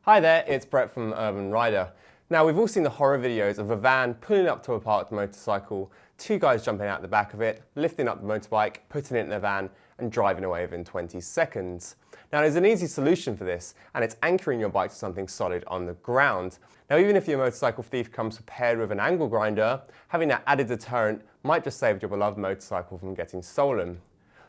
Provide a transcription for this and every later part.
Hi there, it's Brett from Urban Rider. Now we've all seen the horror videos of a van pulling up to a parked motorcycle, two guys jumping out the back of it, lifting up the motorbike, putting it in the van and driving away within 20 seconds. Now there's an easy solution for this, and it's anchoring your bike to something solid on the ground. Now even if your motorcycle thief comes prepared with an angle grinder, having that added deterrent might just save your beloved motorcycle from getting stolen.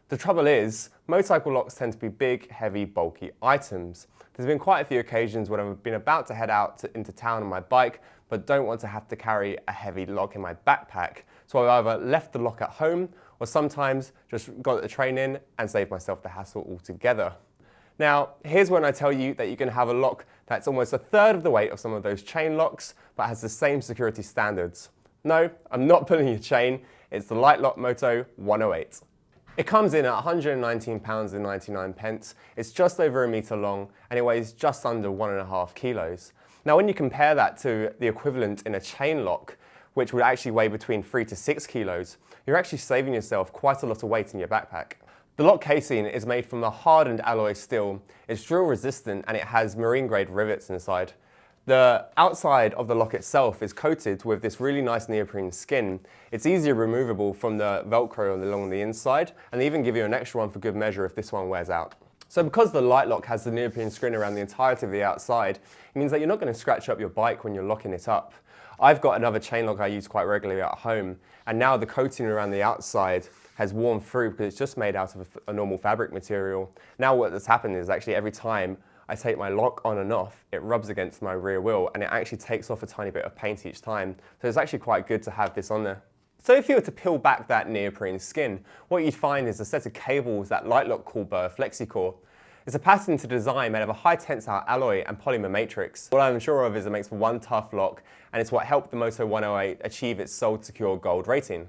The trouble is, motorcycle locks tend to be big, heavy, bulky items. There's been quite a few occasions when I've been about to head out into town on my bike, but don't want to have to carry a heavy lock in my backpack. So I've either left the lock at home, or sometimes just got the train in and saved myself the hassle altogether. Now, here's when I tell you that you can have a lock that's almost a third of the weight of some of those chain locks, but has the same security standards. No, I'm not pulling your chain, it's the Litelok Moto 108. It comes in at £119.99, it's just over a metre long, and it weighs just under 1.5 kilos. Now when you compare that to the equivalent in a chain lock, which would actually weigh between 3 to 6 kilos, you're actually saving yourself quite a lot of weight in your backpack. The lock casing is made from a hardened alloy steel, it's drill resistant and it has marine grade rivets inside. The outside of the lock itself is coated with this really nice neoprene skin. It's easily removable from the Velcro along the inside, and they even give you an extra one for good measure if this one wears out. So because the Litelok has the neoprene skin around the entirety of the outside, it means that you're not going to scratch up your bike when you're locking it up. I've got another chain lock I use quite regularly at home, and now the coating around the outside has worn through because it's just made out of a normal fabric material. Now what has happened is actually every time I take my lock on and off, it rubs against my rear wheel and it actually takes off a tiny bit of paint each time. So it's actually quite good to have this on there. So if you were to peel back that neoprene skin, what you'd find is a set of cables that Litelok call Flexicore. It's a patented design made of a high tensile alloy and polymer matrix. What I'm sure of is it makes for one tough lock, and it's what helped the Moto 108 achieve its Sold Secure Gold rating.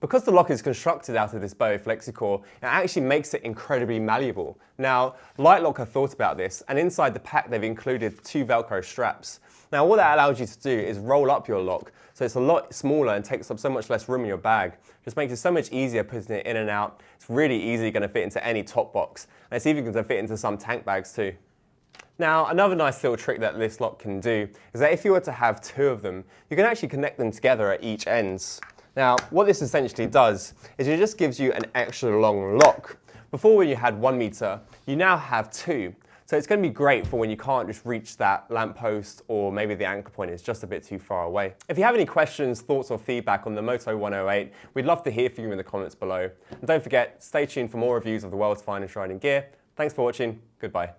Because the lock is constructed out of this Flexicore, it actually makes it incredibly malleable. Now, Litelok have thought about this, and inside the pack they've included two Velcro straps. Now, what that allows you to do is roll up your lock, so it's a lot smaller and takes up so much less room in your bag. Just makes it so much easier putting it in and out. It's really easily going to fit into any top box, and it's even going to fit into some tank bags too. Now, another nice little trick that this lock can do is that if you were to have two of them, you can actually connect them together at each ends. Now, what this essentially does is it just gives you an extra long lock. Before, when you had 1 metre, you now have 2. So it's going to be great for when you can't just reach that lamppost, or maybe the anchor point is just a bit too far away. If you have any questions, thoughts or feedback on the Moto 108, we'd love to hear from you in the comments below. And don't forget, stay tuned for more reviews of the world's finest riding gear. Thanks for watching, goodbye.